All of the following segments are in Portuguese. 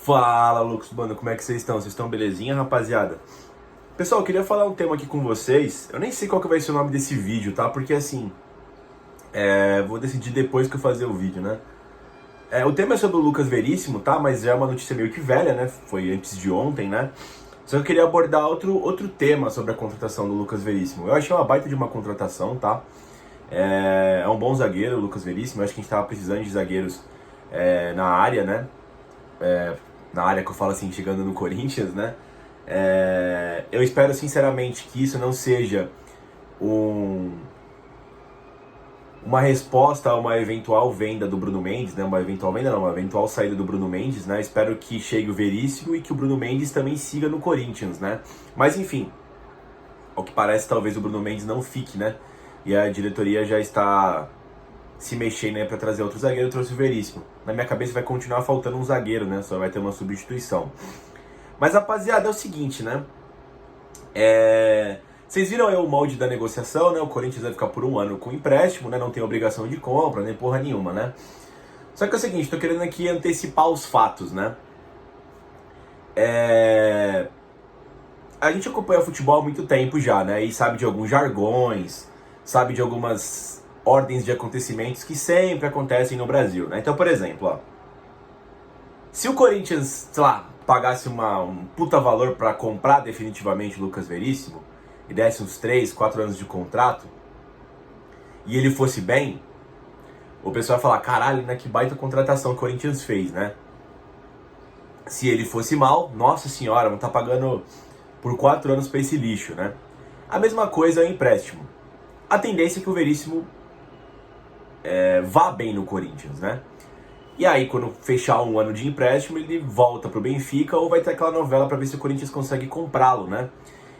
Fala, Lucas, mano, como é que vocês estão? Vocês estão belezinha, rapaziada? Pessoal, eu queria falar um tema aqui com vocês. Eu nem sei qual que vai ser o nome desse vídeo, tá? Porque assim, vou decidir depois que eu fazer o vídeo, né? O tema é sobre o Lucas Veríssimo, tá? Mas é uma notícia meio que velha, né? Foi antes de ontem, né? Só que eu queria abordar outro tema sobre a contratação do Lucas Veríssimo. Eu achei uma baita de uma contratação, tá? É um bom zagueiro, o Lucas Veríssimo. Eu acho que a gente tava precisando de zagueiros na área, né? Na área que eu falo assim, chegando no Corinthians, né? Eu espero sinceramente que isso não seja uma resposta a uma eventual venda do Bruno Mendes, né? Uma eventual venda não, uma eventual saída do Bruno Mendes, né? Espero que chegue o Veríssimo e que o Bruno Mendes também siga no Corinthians, né? Mas enfim, ao que parece talvez o Bruno Mendes não fique, né? E a diretoria já está se mexendo aí para trazer outro zagueiro, trouxe o Veríssimo. Na minha cabeça vai continuar faltando um zagueiro, né? Só vai ter uma substituição. Mas rapaziada, é o seguinte, né? Vocês viram aí o molde da negociação, né? O Corinthians vai ficar por um ano com empréstimo, né? Não tem obrigação de compra, nem porra nenhuma, né? Só que é o seguinte, tô querendo aqui antecipar os fatos, né? A gente acompanha futebol há muito tempo já, né? E sabe de alguns jargões, sabe de algumas ordens de acontecimentos que sempre acontecem no Brasil, né? Então, por exemplo, ó, se o Corinthians, sei lá, pagasse um puta valor pra comprar definitivamente o Lucas Veríssimo e desse uns 3, 4 anos de contrato e ele fosse bem, o pessoal ia falar, caralho, né, que baita contratação que o Corinthians fez, né? Se ele fosse mal, nossa senhora, não tá pagando por 4 anos pra esse lixo, né? A mesma coisa é o empréstimo. A tendência é que o Veríssimo vá bem no Corinthians, né? E aí, quando fechar um ano de empréstimo, ele volta pro Benfica ou vai ter aquela novela pra ver se o Corinthians consegue comprá-lo, né?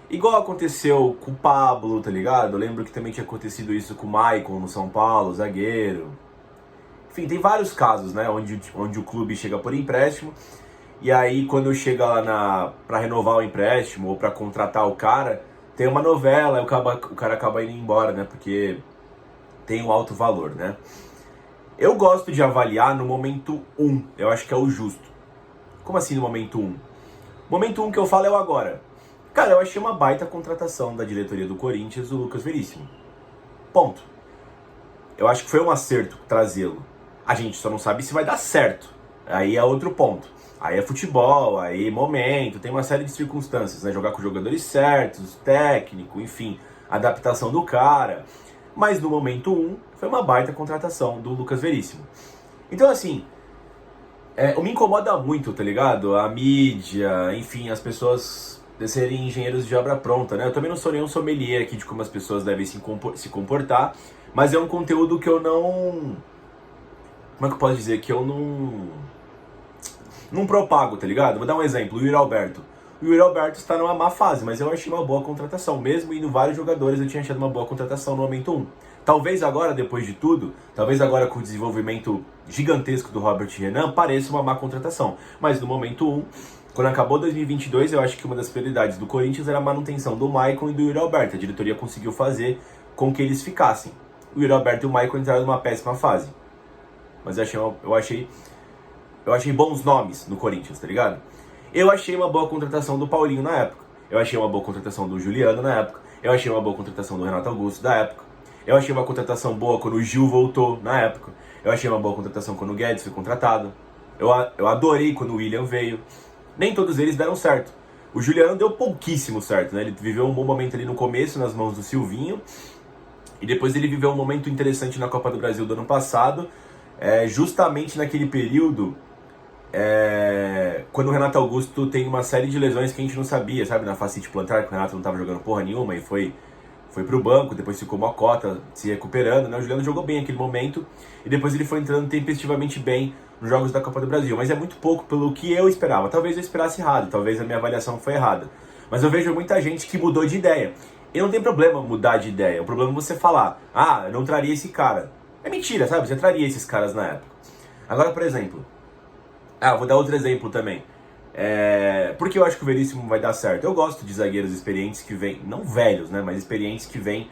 Igual aconteceu com o Pablo, tá ligado? Eu lembro que também tinha acontecido isso com o Maicon no São Paulo, zagueiro. Enfim, tem vários casos, né? Onde o clube chega por empréstimo e aí quando chega lá pra renovar o empréstimo ou pra contratar o cara, tem uma novela e o cara acaba indo embora, né? Porque tem um alto valor, né? Eu gosto de avaliar no momento 1, eu acho que é o justo. Como assim no momento 1? Momento 1 que eu falo é o agora. Cara, eu achei uma baita contratação da diretoria do Corinthians, o Lucas Veríssimo. Ponto. Eu acho que foi um acerto trazê-lo. A gente só não sabe se vai dar certo. Aí é outro ponto. Aí é futebol, aí momento, tem uma série de circunstâncias, né? Jogar com os jogadores certos, técnico, enfim, adaptação do cara. Mas no momento 1, foi uma baita contratação do Lucas Veríssimo. Então assim, me incomoda muito, tá ligado? A mídia, enfim, as pessoas serem engenheiros de obra pronta, né? Eu também não sou nenhum sommelier aqui de como as pessoas devem se comportar, mas é um conteúdo que eu não... Como é que eu posso dizer? Que eu não propago, tá ligado? Vou dar um exemplo, o Yuri Alberto. O Yuri Alberto está numa má fase, mas eu achei uma boa contratação. Mesmo indo vários jogadores, eu tinha achado uma boa contratação no momento 1. Talvez agora, depois de tudo, talvez agora com o desenvolvimento gigantesco do Robert Renan, pareça uma má contratação. Mas no momento 1, quando acabou 2022, eu acho que uma das prioridades do Corinthians era a manutenção do Maicon e do Yuri Alberto. A diretoria conseguiu fazer com que eles ficassem. O Yuri Alberto e o Maicon entraram numa péssima fase. Mas eu achei bons nomes no Corinthians, tá ligado? Eu achei uma boa contratação do Paulinho na época. Eu achei uma boa contratação do Juliano na época. Eu achei uma boa contratação do Renato Augusto na época. Eu achei uma contratação boa quando o Gil voltou na época. Eu achei uma boa contratação quando o Guedes foi contratado. Eu adorei quando o William veio. Nem todos eles deram certo. O Juliano deu pouquíssimo certo, né? Ele viveu um bom momento ali no começo, nas mãos do Silvinho. E depois ele viveu um momento interessante na Copa do Brasil do ano passado. Justamente naquele período... quando o Renato Augusto tem uma série de lesões que a gente não sabia, sabe? Na fascite plantar, que o Renato não estava jogando porra nenhuma e foi pro banco, depois ficou mocota, se recuperando, né? O Juliano jogou bem naquele momento e depois ele foi entrando tempestivamente bem nos jogos da Copa do Brasil, mas é muito pouco pelo que eu esperava. Talvez eu esperasse errado, talvez a minha avaliação foi errada, mas eu vejo muita gente que mudou de ideia. E não tem problema mudar de ideia, o problema é você falar, eu não traria esse cara. É mentira, sabe? Você traria esses caras na época. Agora, por exemplo, vou dar outro exemplo também. Porque eu acho que o Veríssimo vai dar certo. Eu gosto de zagueiros experientes que vêm, não velhos, né, mas experientes que vêm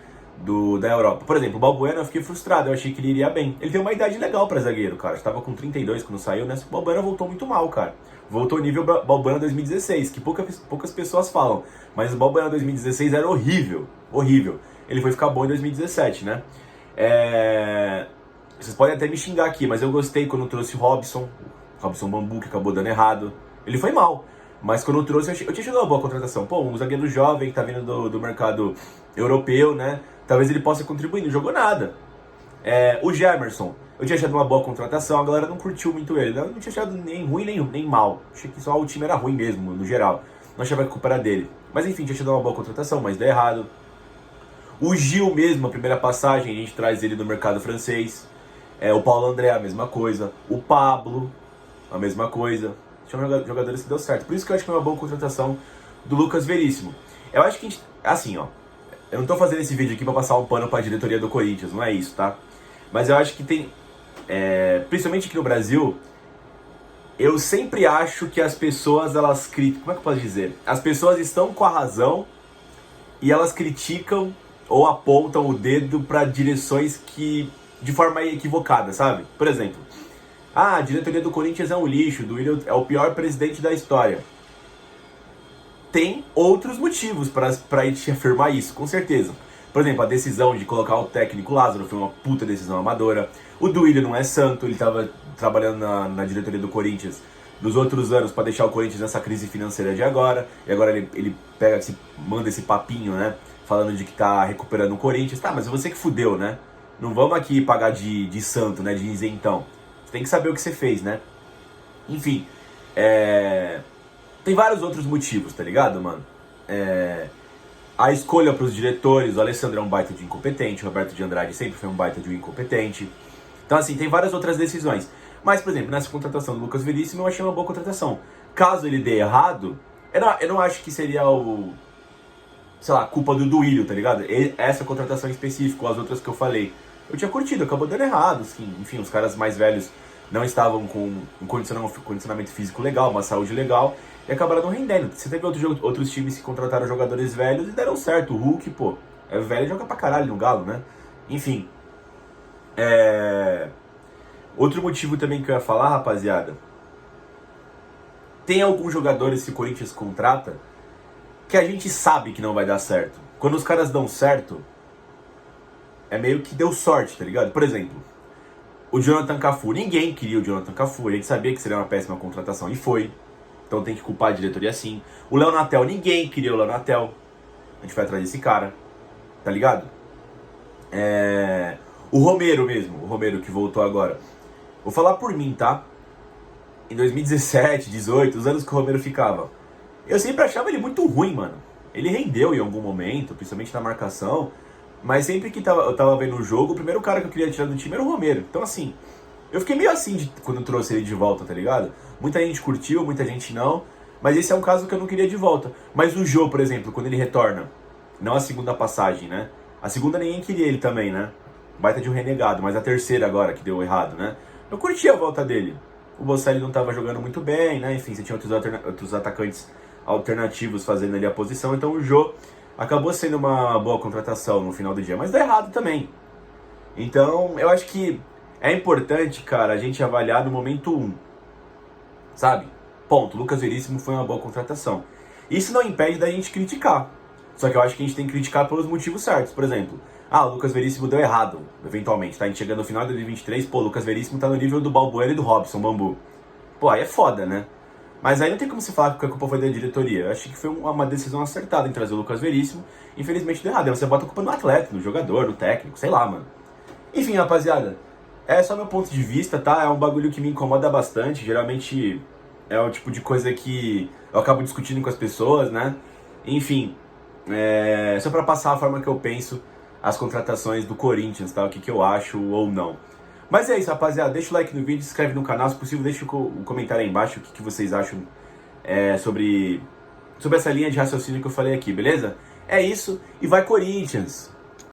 da Europa. Por exemplo, o Balbuena eu fiquei frustrado, eu achei que ele iria bem. Ele tem uma idade legal pra zagueiro, cara. Estava com 32 quando saiu, né? O Balbuena voltou muito mal, cara. Voltou nível Balbuena 2016, que poucas pessoas falam. Mas o Balbuena 2016 era horrível, horrível. Ele foi ficar bom em 2017, né? Vocês podem até me xingar aqui, mas eu gostei quando trouxe o Robson Bambu, que acabou dando errado. Ele foi mal, mas quando eu trouxe, eu tinha achado uma boa contratação. Pô, um zagueiro jovem que tá vindo do mercado europeu, né? Talvez ele possa contribuir, não jogou nada. O Gemerson, eu tinha achado uma boa contratação, a galera não curtiu muito ele. Eu não tinha achado nem ruim, nem mal. Achei que só o time era ruim mesmo, no geral. Não achava que a culpa era dele. Mas enfim, tinha achado uma boa contratação, mas deu errado. O Gil mesmo, a primeira passagem, a gente traz ele do mercado francês. O Paulo André, a mesma coisa. O Pablo, a mesma coisa. Tinha jogadores que deu certo. Por isso que eu acho que é uma boa contratação do Lucas Veríssimo. Eu acho que a gente... Assim, ó. Eu não tô fazendo esse vídeo aqui pra passar um pano pra diretoria do Corinthians. Não é isso, tá? Mas eu acho que tem... principalmente aqui no Brasil... Eu sempre acho que as pessoas, elas criticam... Como é que eu posso dizer? As pessoas estão com a razão e elas criticam ou apontam o dedo pra direções que... de forma equivocada, sabe? Por exemplo, a diretoria do Corinthians é um lixo, do Willian é o pior presidente da história. Tem outros motivos pra gente afirmar isso, com certeza. Por exemplo, a decisão de colocar o técnico Lázaro foi uma puta decisão amadora. O Duílio não é santo, ele tava trabalhando na diretoria do Corinthians nos outros anos pra deixar o Corinthians nessa crise financeira de agora. E agora ele manda esse papinho, né? Falando de que tá recuperando o Corinthians. Tá, mas é você que fudeu, né? Não vamos aqui pagar de santo, né? De isentão. Você tem que saber o que você fez, né? Enfim, tem vários outros motivos, tá ligado, mano? A escolha pros diretores, o Alessandro é um baita de incompetente, o Roberto de Andrade sempre foi um baita de um incompetente. Então, assim, tem várias outras decisões. Mas, por exemplo, nessa contratação do Lucas Veríssimo, eu achei uma boa contratação. Caso ele dê errado, eu não acho que seria sei lá, culpa do Duílio, tá ligado? Essa contratação em específico, as outras que eu falei. Eu tinha curtido, acabou dando errado, assim. Enfim, os caras mais velhos não estavam com um condicionamento físico legal, uma saúde legal, e acabaram não rendendo. Você teve outros times que contrataram jogadores velhos e deram certo. O Hulk, pô, é velho e joga pra caralho no Galo, né? Enfim. Outro motivo também que eu ia falar, rapaziada. Tem alguns jogadores que o Corinthians contrata que a gente sabe que não vai dar certo. Quando os caras dão certo, é meio que deu sorte, tá ligado? Por exemplo, o Jonathan Cafu. Ninguém queria o Jonathan Cafu. A gente sabia que seria uma péssima contratação e foi. Então tem que culpar a diretoria sim. O Léo Natel. Ninguém queria o Léo Natel. A gente vai atrás desse cara. Tá ligado? O Romero mesmo. O Romero que voltou agora. Vou falar por mim, tá? Em 2017, 2018, os anos que o Romero ficava, eu sempre achava ele muito ruim, mano. Ele rendeu em algum momento, principalmente na marcação. Mas sempre que eu tava vendo o jogo, o primeiro cara que eu queria tirar do time era o Romero. Então, assim, eu fiquei meio assim quando eu trouxe ele de volta, tá ligado? Muita gente curtiu, muita gente não. Mas esse é um caso que eu não queria de volta. Mas o Jô, por exemplo, quando ele retorna, não a segunda passagem, né? A segunda ninguém queria ele também, né? Baita de um renegado, mas a terceira agora que deu errado, né? Eu curti a volta dele. O Bocelli não tava jogando muito bem, né? Enfim, você tinha outros atacantes alternativos fazendo ali a posição. Então o Jô acabou sendo uma boa contratação no final do dia, mas deu errado também. Então, eu acho que é importante, cara, a gente avaliar no momento 1. Sabe? Ponto. Lucas Veríssimo foi uma boa contratação. Isso não impede da gente criticar. Só que eu acho que a gente tem que criticar pelos motivos certos. Por exemplo, o Lucas Veríssimo deu errado, eventualmente. Tá? A gente chegando no final de 2023, pô, o Lucas Veríssimo tá no nível do Balbuena e do Robson Bambu. Pô, aí é foda, né? Mas aí não tem como você falar que a culpa foi da diretoria. Eu acho que foi uma decisão acertada em trazer o Lucas Veríssimo. Infelizmente deu errado. Aí você bota a culpa no atleta, no jogador, no técnico, sei lá, mano. Enfim, rapaziada, é só meu ponto de vista, tá? É um bagulho que me incomoda bastante. Geralmente é o tipo de coisa que eu acabo discutindo com as pessoas, né? Enfim, só pra passar a forma que eu penso as contratações do Corinthians, tá? O que eu acho ou não. Mas é isso, rapaziada. Deixa o like no vídeo, se inscreve no canal. Se possível, deixa o comentário aí embaixo o que vocês acham sobre essa linha de raciocínio que eu falei aqui, beleza? É isso e vai Corinthians!